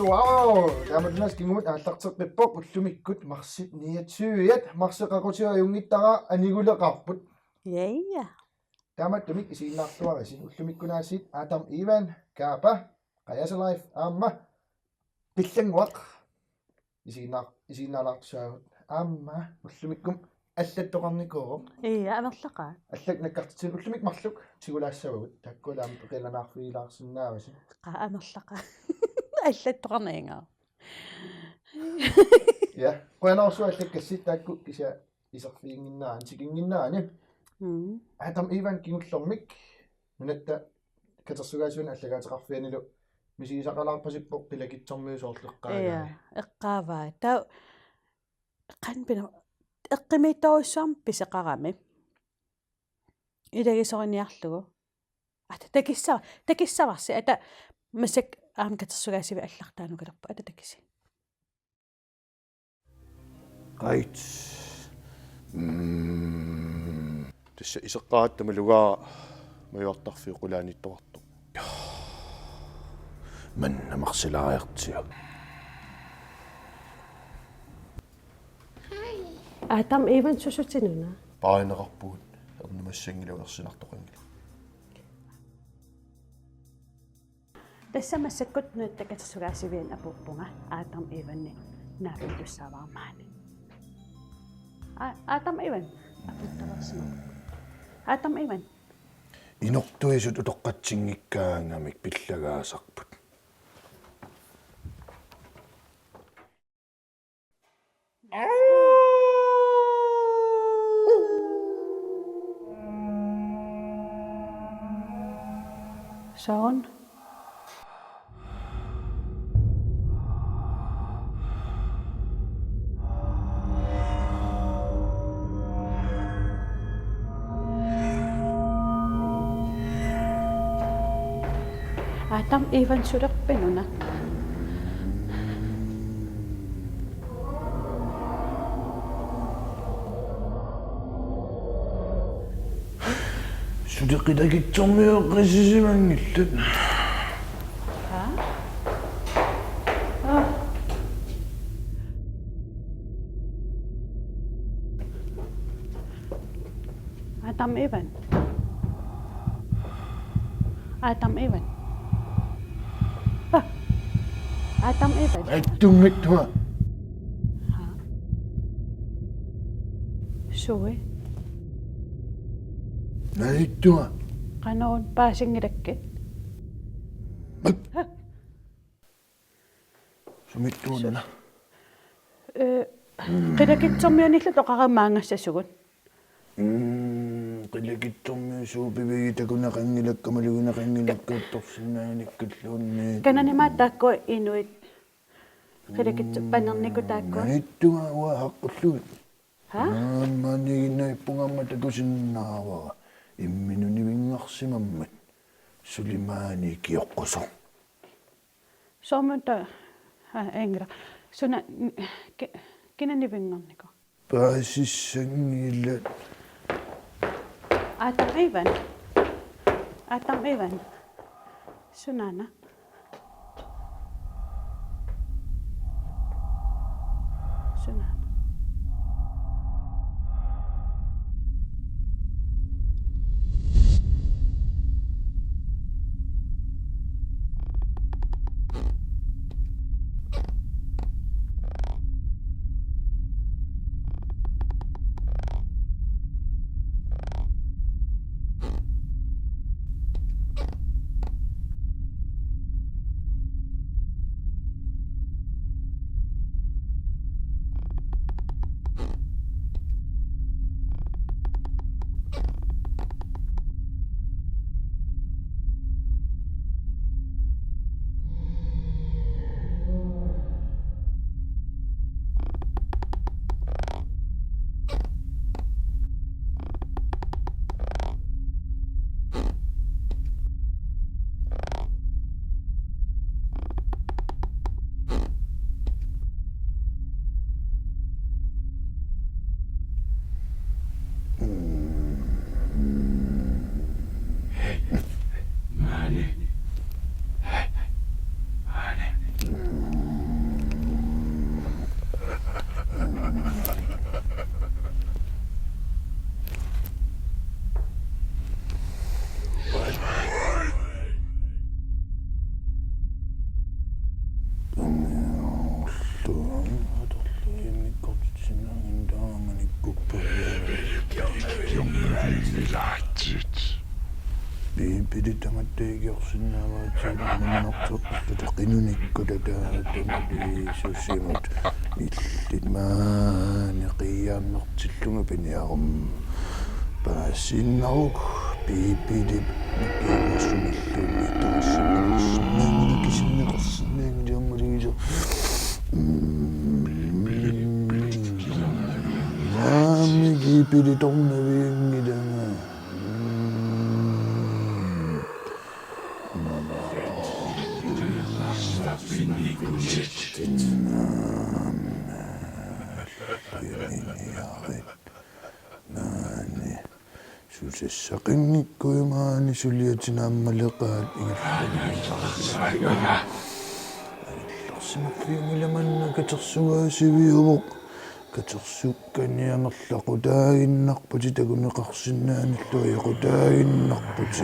wow тааматлаас кингут ааллартеққиппоқ уллумиккут марсит ниатсуиат марсеқақутиа юнгиттара анигулеқарпут яия тааматтумик исигиннаартуариси уллумиккунаасит аатам иван каапа қаясалайф аама пиллангуақ исигиннаалаартусаагут аама уллумиккум аллаттоқарникоо ия амерлақаа аллак наккартитсил уллумик марлук тигулаассавагут таккулаам пеқиланаарфигилаарсиннааваси qa амерлақаа аллаттоқарниингаа я қуанаорсуа аллаккассит таакку кися исерфиингиннаан сикингиннаани атам иван кингуллэрмик нунатта катерсугаасуна аллагаатеқарфианилу мисигисақалаарпасиппоқ пилагитсэрмиусоорлеққаага ия эққааваа таа қанпина эққимиттаруссаарм писеқарами илагисориниарлугу ата такиссаварси ата масак аам катерсугаасиви аллартаанукалерпа ата такиси Right. Tässä isaqaattama lugaa majuartarfiuqulaanittoqartu. Manna marsilariartia. атам иван сусутинуна Paainaqarpuut ernumassangiluersinartoqangila. тассамассаккут нуутта катерсугаасивиан апуппунга атам иванни наапитуссааваармаани атам иван апуттаварсина атам иван Inortuisut utoqqatsingikkaangamik pillagaasarput. Sean атам иван сурерпинуна Sudeqilagitsormiuqqisisimangillut. атам иван атам иван атам иван Attungittua. суи Naittua. qanoon paasingilakki Sumittuunana. qilakitsormiunillu toqaramaangassasugut Qilakitsormiusuupiviitakunaqangilakkamalugунaqangilakkuuttorsinnaanikkаллуунни. kananimaat taakku inuit qilakitsorpannerniku taakku Naittua uа haqqulluut. ha Maaniginnaippungamma takusinnaavara. Imminunivingarsimammat. Sulimaani kioqqusor. somunta engra suna kinanivinngorniku Paasissangillat. атам иван sunana sunana Biipidi tamatteegiorsinnaavaatiinnertorpulluta qinunikkulata susimut illitmaani qiyaammertillunga piniarum paassinnaruk biipidi kiimassumillunni taassinnersinnaanguna kisinneqersinnaangu tiammuligiso maami biipidi tornaviingidanga susessaqinngikkuimaani suliatinaammalеqaat igillarsimaffiungilamanna katersugaasiviumoq katersukkaniamerlaqutaaginnarputi takuneqarsinnaanillua yaqutaaginnarputi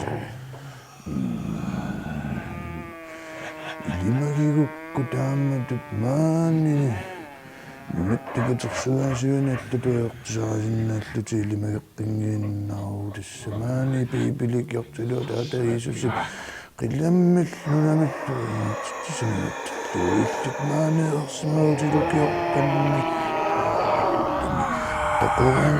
ilimagigukku taammatut maani nunattikatersugaasiuni allatueqtisaasinnaalluti ilimageqqingiinnaaruutissamaani piipilikiartilua taata Jeesusi qillammill nunamittutisinattilluillit maani ersimautilukioqqanni taqoran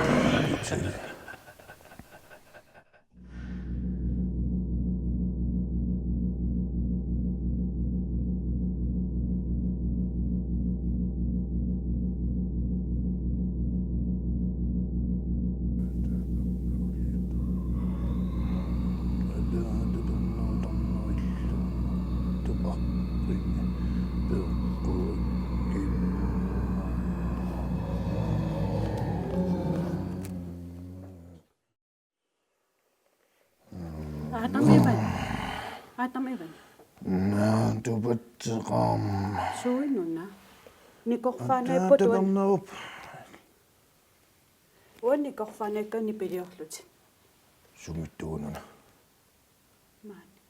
Atam Evan. Naatupatteqaam Suinuna. Nikorfaanaiput tatarnarup uannikorfaanaikkanni piliorluti. sumittuununa Maani.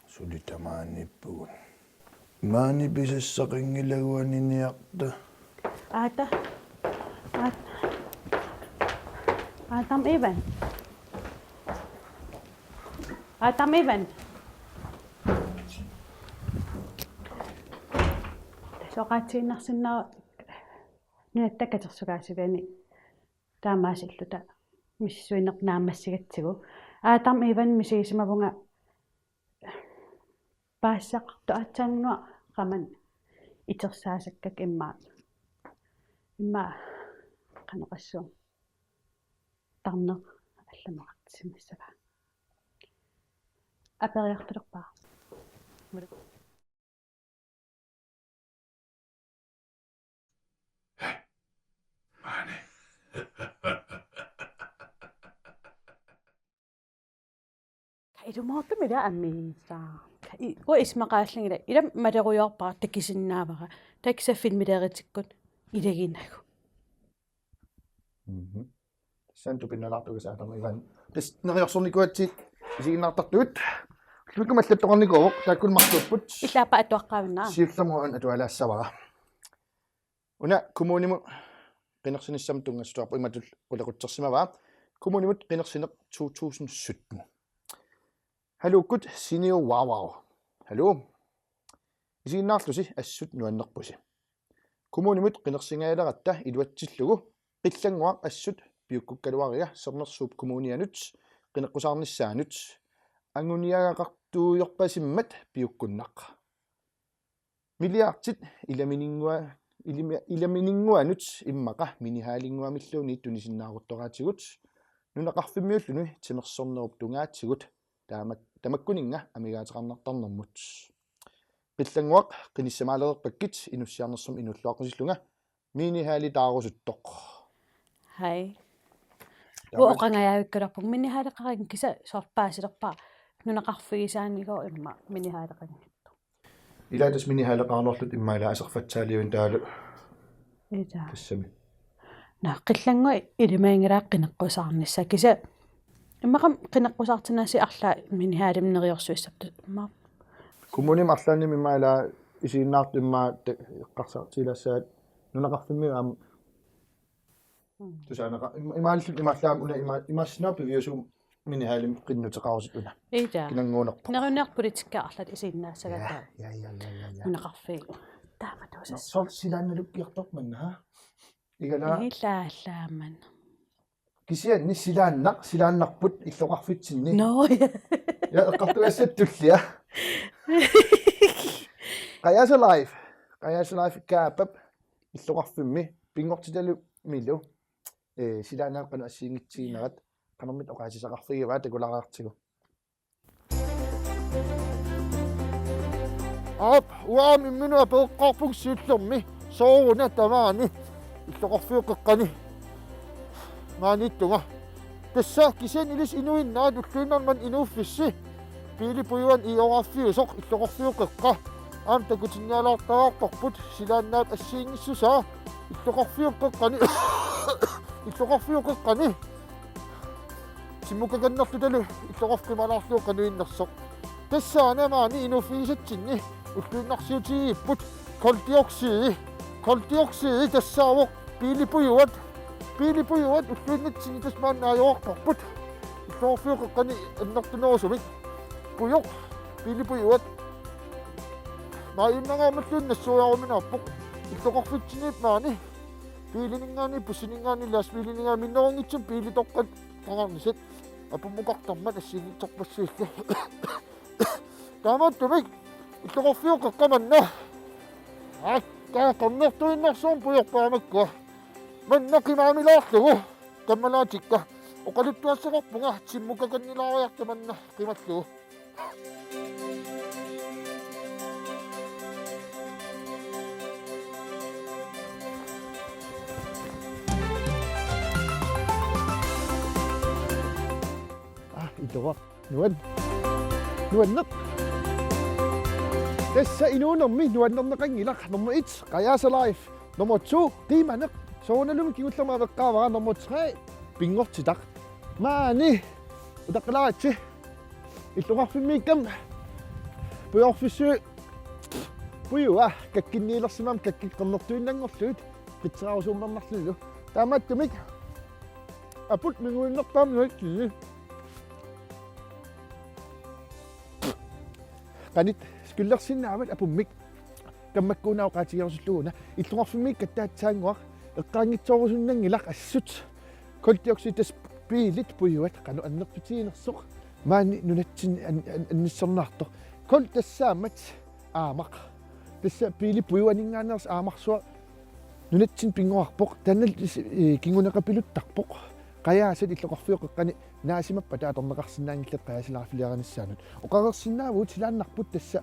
sulitamaanippugun maani pisassaqinngilaguaniniarta Atam Evan. Atam Evan. Soqaatsiinnersinnaa nunattakatersugaasiviani taamaasilluta missuineq naammassigatsigu Atam Evan misigisimavunga paassaqartu atsaannua qaman itersaasakak imma qaneqassuum tarneq алламеқартисимассага апериартулерпаа Idumortumila ammisaa ua ismaqaallingila ila maleruyorpaa takisinnaavara takisaffilmileeritikkut ilaginnagu santu pinnalartuga Atam Evan tis neriorsornikuatsit isiginnaartartugut lukumallattoqarnikuuq taakkulmartupput иллаапа атуаққаавиннаа siullermuan atualaassavara una kommunimu qinersинissam tungassuarpu imatul ulequtsersimavaa kommunimut qinersineq 2017 halluukkut senior wow hallo isiginnaarlusi assut nuannerpusi kommunimut qinersingaileratta iluatsillugu qillanguaq assut piukkukkaluaria sernersuup kommunianut qineqqusаарnissaanut anguniagaqartuuyorpasimmat piukkunnaq miliartit ilamininguanut immaqa minihaalinguamilluuni tunisinnaaruttораатигут нунақарфиммиуллуни тимерсорнеруп тунгаатсигут тамаккунинга амигаатеқарнартарнэрмут qillangуақ qinissamaaleerpakкит инуссиарнерсум инуллуаққусиллунга минихаали таарусуттоқ хай уоқангаявиккалерпу минихаалеқарин киса сорпаасилерпаа нунақарфигисааниго имма минихаалеқангитту илаатас минихаалеқарнерлут иммаила асерфатсаалиун таалу ита тассами наққиллангуи илимаангилааққинеққусаарнisса киса иммақам қинеққусаартинааси арлаа минихаалимнериорсуиссапту имма kommunim арлаанними иммаила исигиннаарту иммаа эққарсаартилассаат нунақарфимми аама тусаанаqa имааллут имааллаам уна имаассинаа пивиусум минихаалим qinnuteqarusutuna ида кинангуунерпа нерунеар политиккаарлат исииннаассагаtaa я унеқарфигу таама туусас сор силаанналук киарторманна игала илааллааман кисианни силааннарпут иллоқарфитсинни но я эққартуассаттуллиа qajasa live kaapap иллоқарфимми пингортиталу милу силаанааққану ассиингитсигинерат qanarmit oqaasisaqarfigivaa takularaartigu uaami minua peeqqarpug siullermi sooruna tamaani иллоqarfiuqeqqani maaniittunga tassa kisian ilis inuinnaat ulluinarman inuuffissi piilipujuan ioqarfiusoq иллоqarfiuqeqqa aam takutinnialaartaraartorput silaannaat assiingissusaa иллоqarfiuqeqqani симмукаканнерлуталу иллоqarfimalaarluuqqanuinnersoq тассаанамаани инуффигисатсинни уллуиннарсиутигииппут колдиоксиди тассаавоқ пилипуюат уллуиннатсини тасмаанаajorparput иллоqarfiuqeqqani аннартунерусумик пуйоқ пилипуюат маимнагаамаллуиннассуяаруминаарпоқ иллоqarfitсинипмаани пилинингаани пуссинингаани лаас пилинингаа миннерунгитсум пилитоққат тагаарнисат апуммукартармат ассигитсорпассиилла тааматтумик иллоqarfiuqeqqamanna qannерtuinnersuum pujorpaamаккуа маннақимаамилаарлугу каммалаатикка оқалуттуассақарпунга симмукаканнилаариартаманна қималлугу итоqa nuanneq tassa inuunermi nuannerneqangilaq nummer 1 qajasa live nummer 2 qiimaneq soonalum kigullama veqqaavara nummer 3 pingortitaq maani utaqqilaratsi illuqarfimmiikkam pujorfissuu pujua kakkinniilersimam kakkiqqernertuinnangorluut qitserarusuummarnarlullu taamattumik aput minguinnerpaam nuakki qanit skullersinnaavut apummik kammakkuunauqaatigiorsulluuna illuqarfimmiik kattaatsaanguaq eqqaangitsorusunnangilaq assut koldioksidas piilit pujuat qanu annertutiinersoq maani nunatsin annissernaartoq kol tassaammat aamaq tassa piili pujuaningaaners aamarsuaq nunatsin pinguarpoq tannal kinguneqapiluttarpoq qayaasat illoqarfiuqeqqani naasimappa taatorneqarsinnaangillat qayaasilaarfiliaranissaanut oqarersinnaavuut silaannarput tassa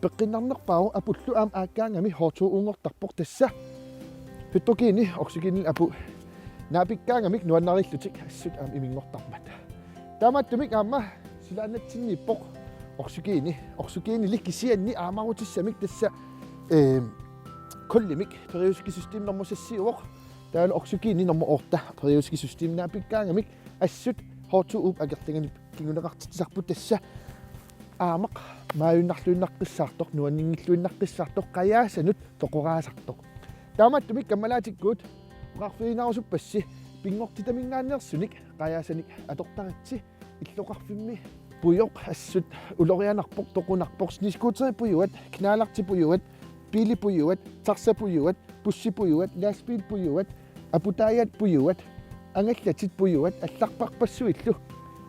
peqqinarnerpaaru apullu aam aakkaangami hortuu uungortarpoq tassa pittokiini oksigenil apu naapikkaangamik nuannarилlutik assut aam imingortarmat taamattumik aamma silaannatsinniippoq oksigenili kisianni aamarutисsamик tassa kollimik periodiski system normusassiuoq taala oksigeeni nummer 8 periodiski system naapikkaangamik assut hortuu agertangani kinguneqartitisarput tassa aamaq maayunnarluinnarqissaartoq nuanninngilluinnarqissaartoq qajaasanut toqoraasartoq taamattumik kammalaatikkuut oqarfiinarusuppassi pingortitamingaannersunik qajaasanik atortaritsi illoqarfimmi pujoq assut ulorianarpoq toqunarpoq sniskuuteri pujuat knaalarti pujuat piilipujuat tarsapujuat pussipujuat laaspiilpujuat aputaajat pujuat angallatit pujuat алларпарпассуиллу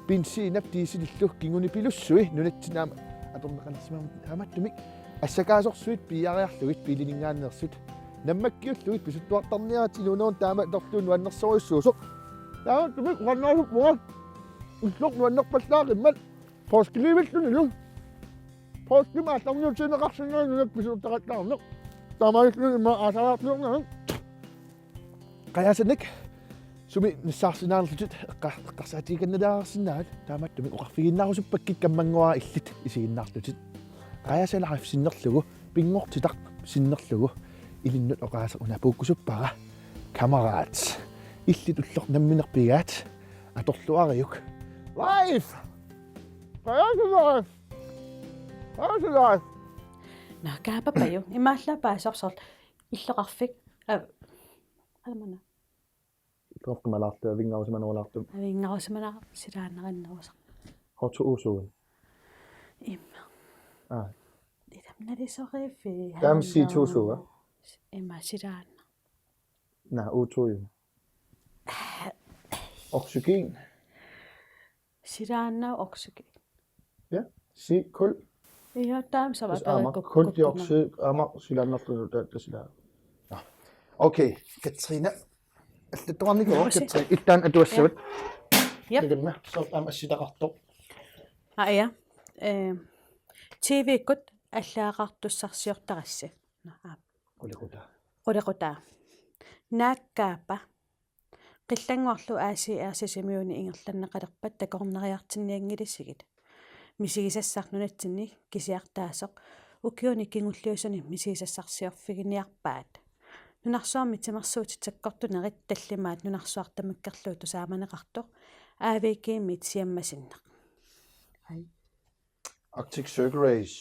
бензинап диисилиллу кингуниpilussui нунатсинаама аторнеқанерсимаам тааматтумик ассакаасорсуит пиариарлугит пилинингааннерсут наммаккиуллугит писуттуартарниаратилунуун таама торлуун нуаннерсориуссуусо тааматтумик уаннаасуппуга уллоқ нуаннерпаллаариммат поскливиллунилу поскима тарниутинеқарсинаанунак писуттақаттаарнеқ таамаиллуни ма асараарлуунаа qajaasanik sumi nissaarsinaanerlutut eqqarsaatiikanналаарсинаат тааматтумик оқарфигиннаарусуппаккит каммангуаа иллит исигиннаарлутит qajasalaarif sinnerlugu pingortitaq sinnerlugu ilinнут oqaasa unapukkusuppaqa kameraat illit ullor namminerpigaat atorluariuk live qajasalaarif тоққималаартуа вингаарусиманерлаартум авингаарусамана силааннериннерусақ хортуусуун имма а идамналисорифи тамситуусуа имма силаанна на утуи оксиген силаанна оксиген ja si kul иа таам сава kuldioxid силааннарту таасила окей Katrina аллатторникоо Katrina иттаан атуассават ja så ассилақартоқ аия TV-кут аллаақартуссарсиортарасси qulaqutаа нааккаапа qillangorlu ACR-сисимиуни ингерланнеқалерпат такорнериартинниангилиссигит мисигисассарнунатсинни кисиартаасоқ укиуни кингуллиусани мисигисассарсиорфигиниарпаат нунарсуарми тимерсуутитсаккортунерит таллимаат нунарсуартамаккерлуу тусааманеқартоқ аавикииммит сиаммасиннеқ ай Arctic Circle Race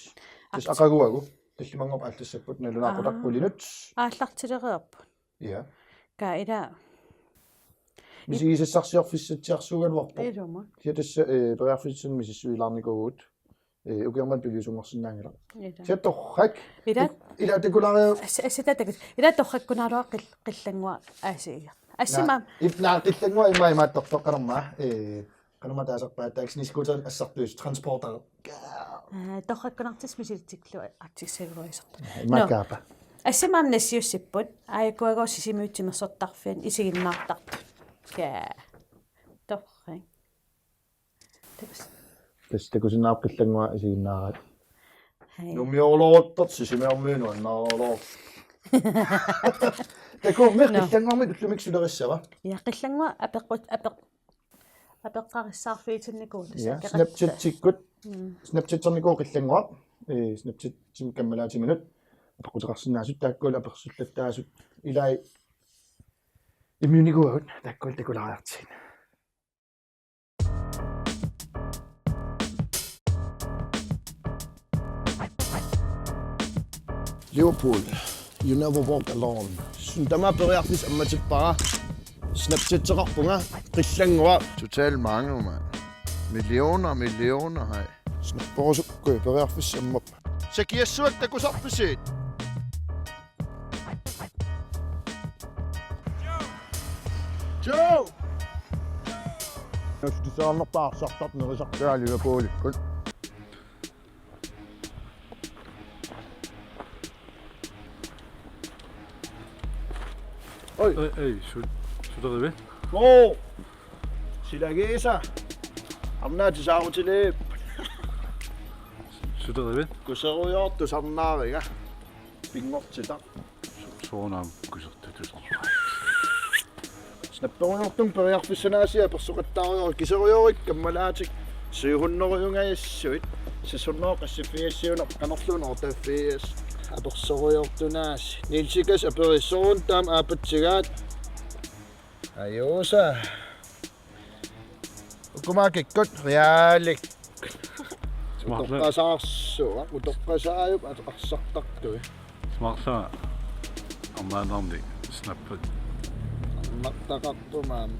тас ақагуагу таллимангоп алтассаппут налунаақутарпулинут ааллартилериорпу ja каила мисигисассарсиорфиссатсиарсугалуарпо илума тиатасса периарфиссин мисиссуилаарникугуут угиармат пилиусунгорсинаангила тиатторрак ила такулариу аситатакут ила торраккунааруа qillangua аасиига ассима ипнаа qillangua имаимааттортоққанерма канама таасарпааттаакс нискутер ассартуис транспортер торраккунартис мисилтиклу артиксеруисерт имакаапа ассимаам нассиуссиппут аякуагоо сисимиутсимерсортарфиан исигиннаартарпу ка торрак тас такусинаа qillangua исигиннаарат хай нумиорлоортот сисимиармиинуаннаарлоо таку мерлиллангуарми уллумиксулериссава я qillangua апеққариссаарфиитинникуу ja Snapchat-тиккут Snapchat-терникуу qillangua Snapchat тим каммалаатиминут апеққутеқарсинаасут тааккула аперсуллаттаасут илай иммуникуагут тааккул такулариартигин Liverpool, you never walk alone. Sundama periartis ammatipara. Snapchat-teqarpunga qillangua Totalt mange, mand. Millioner, hej. snapporusukku periarfis ammap. Så giver surt, der går så for sit. Joe! Jos du saannerpaarsartart nerisartua Liverpool. Kun Ei, slutter det ved? Mo silagesa. Amna tisaarutilip. Slutter det ved? Kuseruyortu sarnaariga. Pingortita. Soonam kusartutus. Snapporuyortum periarfissanaasiа persuqattaarior kiseruyurik kammalaatik siuhunneruyungaissuit sissunnoo qassifiassiuner qanerluun ortaffias apersoruyortunaas nilsikas aperissuun taam aapatsigaat ajuusa ukumakikkut reaalik utoqqasaarsuga utoqqasaayup aqarsartartui Smartla. Ammaanarni snappet. naqtaqartumaam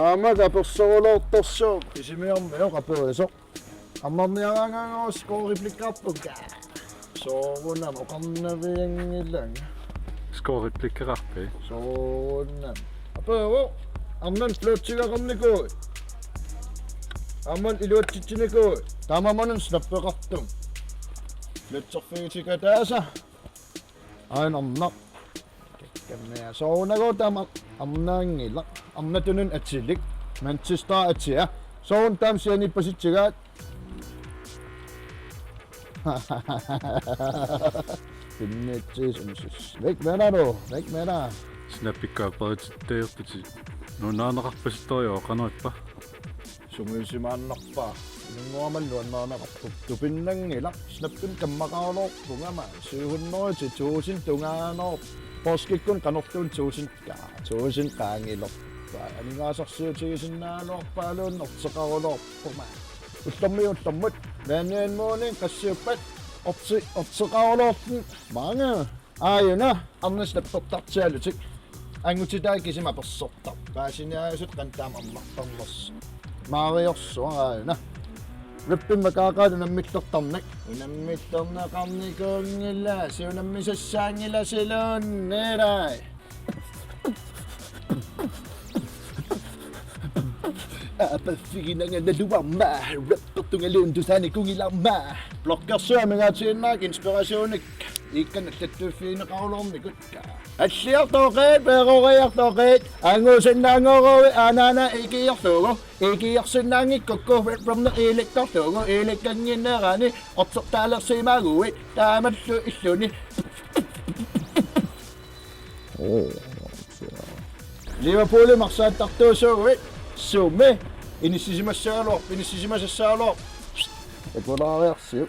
aamata persorulortorsuup isimiormiu qapuriso ammarniaraangaangoos qooriplikkarpukka soorunam oqarnaviangillang Skåreplikkerarpi. soorunam apuru amman fluutsigaaqarnikuu amman iluatsitsinnikuu taamamanun snappeqartum flutserfiitika taasa ainarnaq kamnea soorunaguu taama amnaangilla amnatunun atsilik Manchester atsia soorun taam sianippasitsigaat Pinnetsis umsis. Væk med dig nu. Væk med dig. Snappikkaaparitit nunaanaqarpasittorio qanoippa. Sumuisimaannarpa. Nunguamalluannaanaqarpu. Tupinnangila. Snappin kammaqaaloorpungama. Siuhunneriti tuusin tungaanoor. Poskikkun qanortuun tuusinka. Tuusin qaangilorpa. Aningaasarsiutigisinnaanoorpaaluun orteqarulorpuma. Ullermiullammut. Naanianmuunin qassiuppat. Orteqarulorpun. Mange. Aajuna. Arnasnappertartialutik. ангутитай кисима персортар паасиниаасут кантаама аммартарнерс мариорсуараана риппимма каакаалу наммиллертарнак унаммиллернеқарникуунгилла сиунаммисассаангила силууннерай апаффигинангалалуарма раппертунгалуунтусааникунгиларма блоккерсуамигаатииннаак инспирасионик икканаллаттуффиинеқарулорникутка аллиартооқеет перориартооқеет ангуусиннаангорови анаана икиартуугу икиарсиннаангиккукку from the electortuugu eleckanginnerani ортертаалерсимаагуит таамаллу иллуни ливерпули марсааттартуусуугуит сууми инисисимассаалоо эполаариарсиу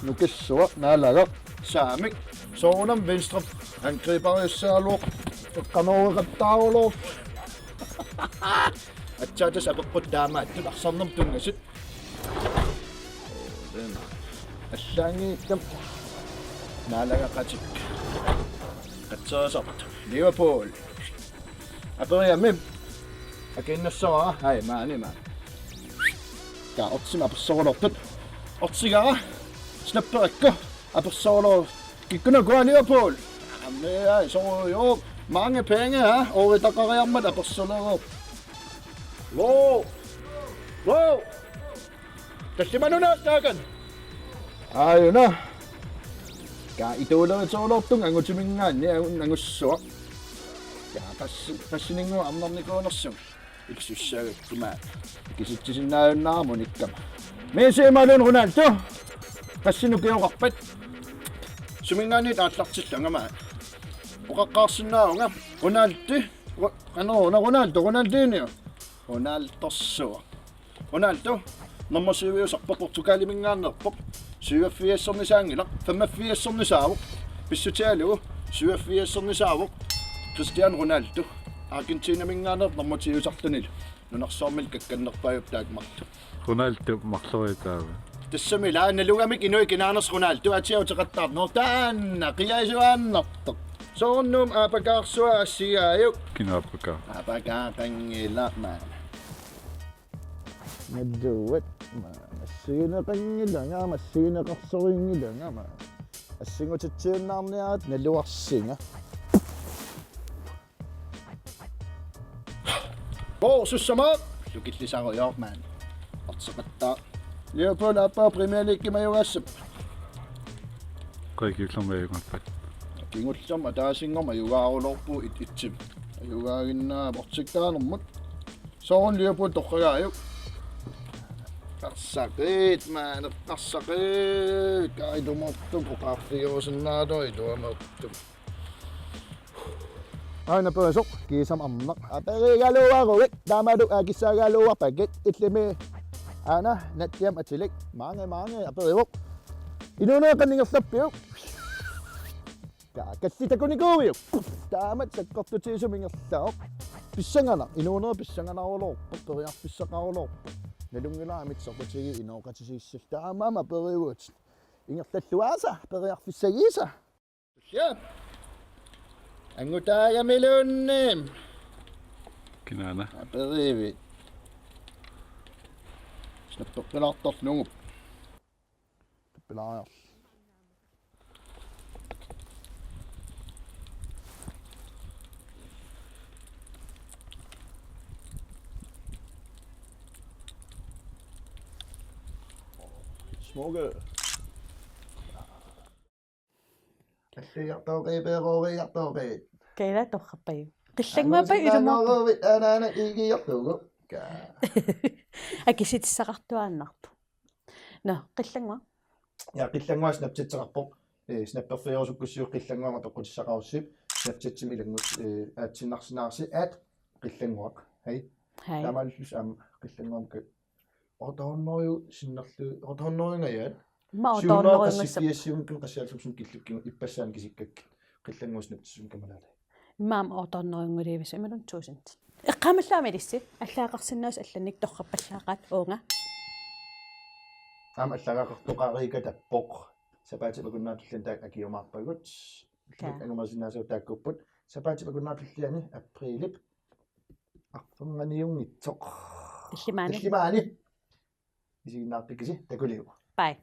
нукиссуа наалага saamik soonam venstre angriberissaalo qanooriqattaarulor atsaata sapeqqutaama attularsornum tungasut аллаангииккам наалагақатик атсаасарт ливерпул апериамим акиннассаа хай маанima ка отсима персоролортут отсигара снапперакка apersoler kikkuna gå Liverpool. Jamen, så jo mange penge, ha? Og der går jeg med apersoler op. Wow! Der skal man nu nok snakken. Ayo na. Ka ito lang sa ulo tung ang utsimingan niya ang usok. Ya pasining mo amnam ni ko nasong. Iksusya kuma. Ikisusin na mo nikam. Messi malon Ronaldo. Pasino kayo kapit. Suminganit atlaksilangama. Ukakasunnaunga. Ronaldo. Ronaldinho. Ronaldo. Nummer 7 sakpa Portugal mingannerpok. 87 ni sangila. 85 ni savok. Bissutelo. 87 ni savok. Cristiano Ronaldo. Argentina minganner nummer 10 saktanil. Nunarsormil kakkannerpayup taagmartu. Ronaldo maqloritaa. Tissamila nalugamik inoy kinanas Ronaldo atsiaw taqattarnor taanna qiyaisuannartoq soornum apakarsua assigaayuk Kinaapaka. apakaaqangila ma Naduwat massiinaqangilanga massiinaqarsoringilanga ma assingutitsiunnaarniarat naluarsinga susama lukillisaruyoq man artseqattaa Liverpool apa Premier League mayugassap Qaikiullermayungappat. kingullama taasingorma yugaarulorpu itsim ayugaaginnaa portsiktaanermut soorun Liverpool toqqagaayuk qarsaqit man qarsaqit kaidumortu poqaartiusinnaado iduamortu aina pösok kiisam amnak aperigaluaruit tamaduk akissagaluarpakit itlimi ana nattiam atilik mange aperiwok inuna kaningerlappiuk kassitakunikiuiuk taamat sakkortutiisumingerlaoq pissangana inuna pissanganarulorpo periarpissaqarulorpo nalungilaamit sorputigi inooqatisiissal taamaama aperiwut ingerlalluaasa periarfissagiisa ja angutaagamiluunnim Kinaana. aperiwit snappeqqilaartornungup pilaajor smukke alliartooqiipeeruuriartooqiit Keila torrappayu. Qillangmaappa iluma. anaana iigiartuugu Akisitissaqartuaannarpu. No, qillangma. ja qillangua snaptitseqarpoq snapperfiorusukkussiu qillangua peqqutissaqarussip snaptitsim ilangut aatsinnarsinаарsi aat qillanguaq hei Hai. tamallus am qillanguamka ortornoriu sinnerlu ortornoriungayaat Ma otornoringussap. siunaaqassipiassiunkin qassialluksum killukkigu ippassaan kisikkak qillanguusnaptissum kamalaala Maam otornoringuliivisa imalun tuusint. Eqqamallaamilissi allaaqarsinnaas allannik torrappallaaqaat uunga. am allagaaqartoqaariika tappoq sapaatipakunnaatullan taak akiumaarpagut ангумасинаасуу тааккуппут сапаати пакуннаапиллиани априлип арфунганиунгитсоқ Иллимаани. иллимаани исигиннаартиккиси такулиу Bye.